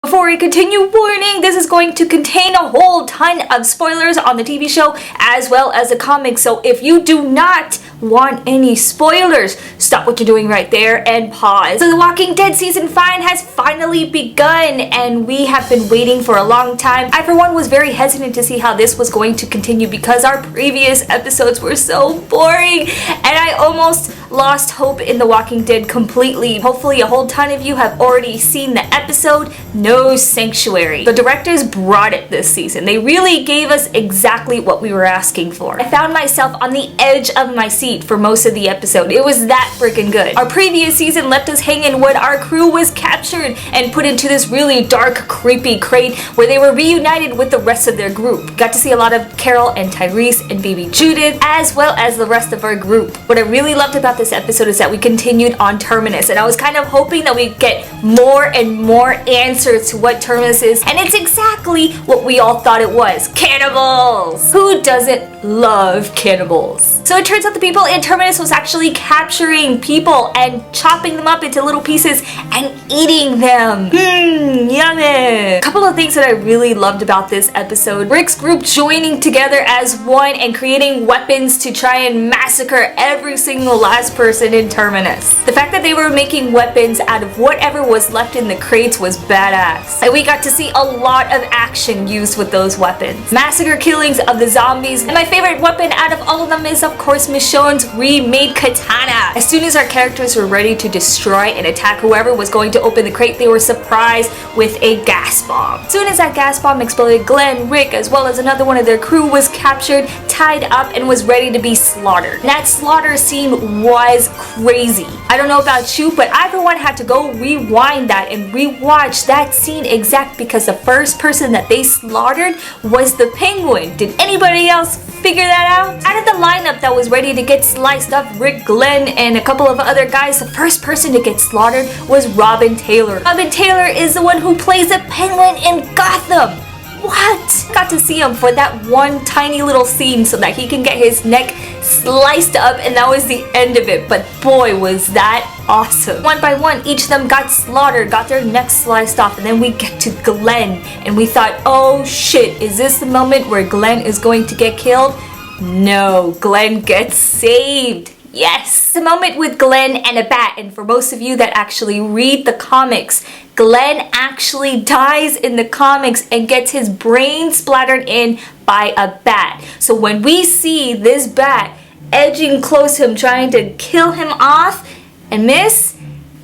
Before we continue, warning, this is going to contain a whole ton of spoilers on the TV show as well as the comics, so if you do not want any spoilers, stop what you're doing right there and pause. So The Walking Dead Season 5 has finally begun, and we have been waiting for a long time. I, for one, was very hesitant to see how this was going to continue because our previous episodes were so boring, and I almost lost hope in The Walking Dead completely. Hopefully a whole ton of you have already seen the episode, No Sanctuary. The directors brought it this season. They really gave us exactly what we were asking for. I found myself on the edge of my seat for most of the episode. It was that freaking good. Our previous season left us hanging when our crew was captured and put into this really dark, creepy crate where they were reunited with the rest of their group. Got to see a lot of Carol and Tyrese and baby Judith, as well as the rest of our group. What I really loved about this episode is that we continued on Terminus, and I was kind of hoping that we'd get more and more answers to what Terminus is, and it's exactly what we all thought it was. Cannibals! Who doesn't love cannibals? So it turns out the people in Terminus was actually capturing people and chopping them up into little pieces and eating them. Yummy! A couple of things that I really loved about this episode. Rick's group joining together as one and creating weapons to try and massacre every single last person in Terminus. The fact that they were making weapons out of whatever was left in the crates was badass. And we got to see a lot of action used with those weapons. Massacre killings of the zombies, and my favorite weapon out of all of them is of course Michonne's remade katana. As soon as our characters were ready to destroy and attack whoever was going to open the crate, they were surprised with a gas bomb. As soon as that gas bomb exploded, Glenn, Rick, as well as another one of their crew was captured, tied up, and was ready to be slaughtered. That slaughter scene was crazy. I don't know about you, but I for one had to go rewind that and rewatch that scene exact because the first person that they slaughtered was the penguin. Did anybody else figure that out? Out of the lineup that was ready to get sliced up, Rick, Glenn, and a couple of other guys, the first person to get slaughtered was Robin Taylor. Robin Taylor is the one who plays the penguin in Gotham. What? Got to see him for that one tiny little scene so that he can get his neck sliced up, and that was the end of it. But boy, was that awesome. One by one, each of them got slaughtered, got their necks sliced off, and then we get to Glenn, and we thought, oh shit, is this the moment where Glenn is going to get killed? No, Glenn gets saved. Yes! The moment with Glenn and a bat, and for most of you that actually read the comics, Glenn actually dies in the comics and gets his brain splattered in by a bat. So when we see this bat edging close to him, trying to kill him off and miss,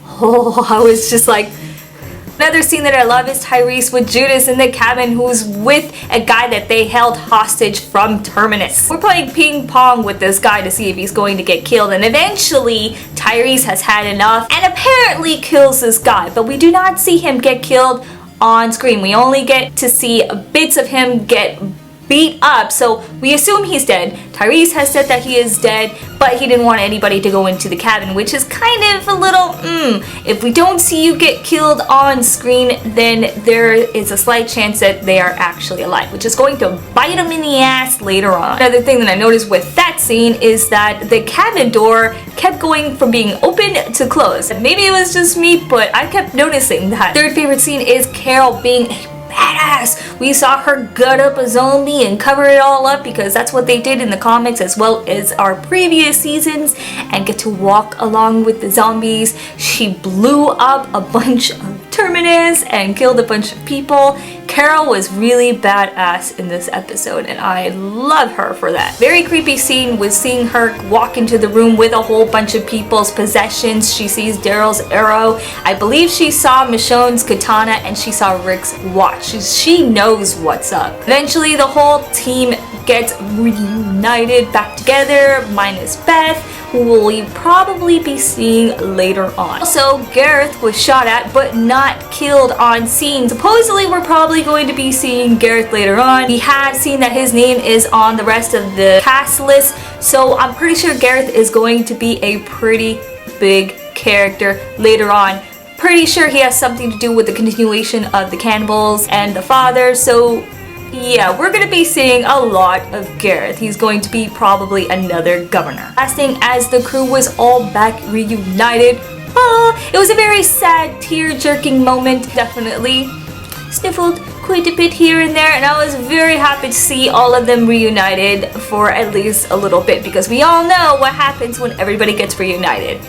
oh, I was just like... Another scene that I love is Tyrese with Judas in the cabin, who's with a guy that they held hostage from Terminus. We're playing ping pong with this guy to see if he's going to get killed, and eventually Tyrese has had enough and apparently kills this guy, but we do not see him get killed on screen. We only get to see bits of him get beat up, so we assume he's dead. Tyrese has said that he is dead, but he didn't want anybody to go into the cabin, which is kind of a little, if we don't see you get killed on screen, then there is a slight chance that they are actually alive, which is going to bite them in the ass later on. Another thing that I noticed with that scene is that the cabin door kept going from being open to closed. Maybe it was just me, but I kept noticing that. Third favorite scene is Carol being a badass. We saw her gut up a zombie and cover it all up because that's what they did in the comics as well as our previous seasons, and get to walk along with the zombies. She blew up a bunch of Terminus and killed a bunch of people. Carol was really badass in this episode, and I love her for that. Very creepy scene was seeing her walk into the room with a whole bunch of people's possessions. She sees Daryl's arrow. I believe she saw Michonne's katana, and she saw Rick's watch. She knows what's up. Eventually, the whole team gets reunited back together, minus Beth, who we'll probably be seeing later on. Also, Gareth was shot at but not killed on scene. Supposedly, we're probably going to be seeing Gareth later on. We have seen that his name is on the rest of the cast list, so I'm pretty sure Gareth is going to be a pretty big character later on. Pretty sure he has something to do with the continuation of the cannibals and the father, so yeah, we're gonna be seeing a lot of Gareth. He's going to be probably another governor. Last thing, as the crew was all back reunited, It was a very sad, tear-jerking moment. Definitely sniffled quite a bit here and there, and I was very happy to see all of them reunited for at least a little bit, because we all know what happens when everybody gets reunited.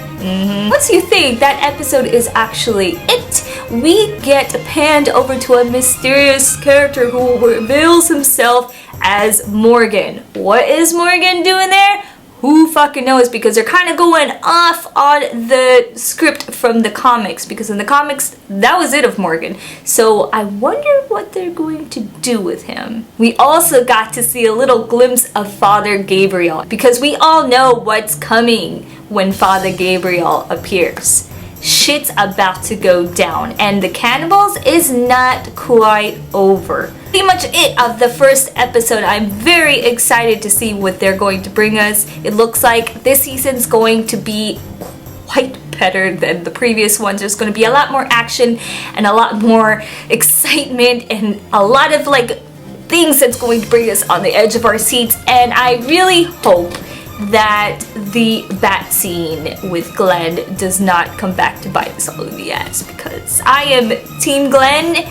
Once you think that episode is actually it, we get panned over to a mysterious character who reveals himself as Morgan. What is Morgan doing there? Who fucking knows, because they're kind of going off on the script from the comics, because in the comics, that was it of Morgan. So I wonder what they're going to do with him. We also got to see a little glimpse of Father Gabriel, because we all know what's coming when Father Gabriel appears. Shit's about to go down, and the cannibals is not quite over. Pretty much it of the first episode. I'm very excited to see what they're going to bring us. It looks like this season's going to be quite better than the previous ones. There's going to be a lot more action and a lot more excitement and a lot of like things that's going to bring us on the edge of our seats, and I really hope that the bat scene with Glenn does not come back to bite us all in the ass, because I am Team Glenn,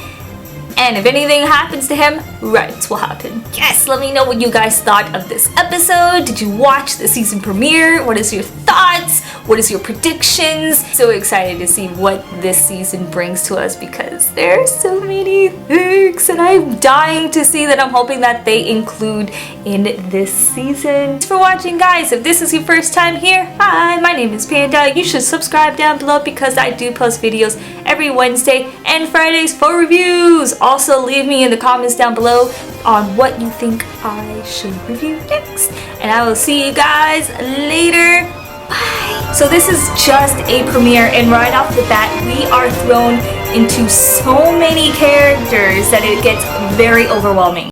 and if anything happens to him, riots will happen. Yes, let me know what you guys thought of this episode. Did you watch the season premiere? What is your thoughts? What is your predictions? So excited to see what this season brings to us, because there's so many things and I'm dying to see that. I'm hoping that they include in this season. Thanks for watching, guys. If this is your first time here, hi, my name is Panda. You should subscribe down below, because I do post videos every Wednesday and Fridays for reviews. Also, leave me in the comments down below on what you think I should review next, and I will see you guys later. Bye. So this is just a premiere, and right off the bat we are thrown into so many characters that it gets very overwhelming.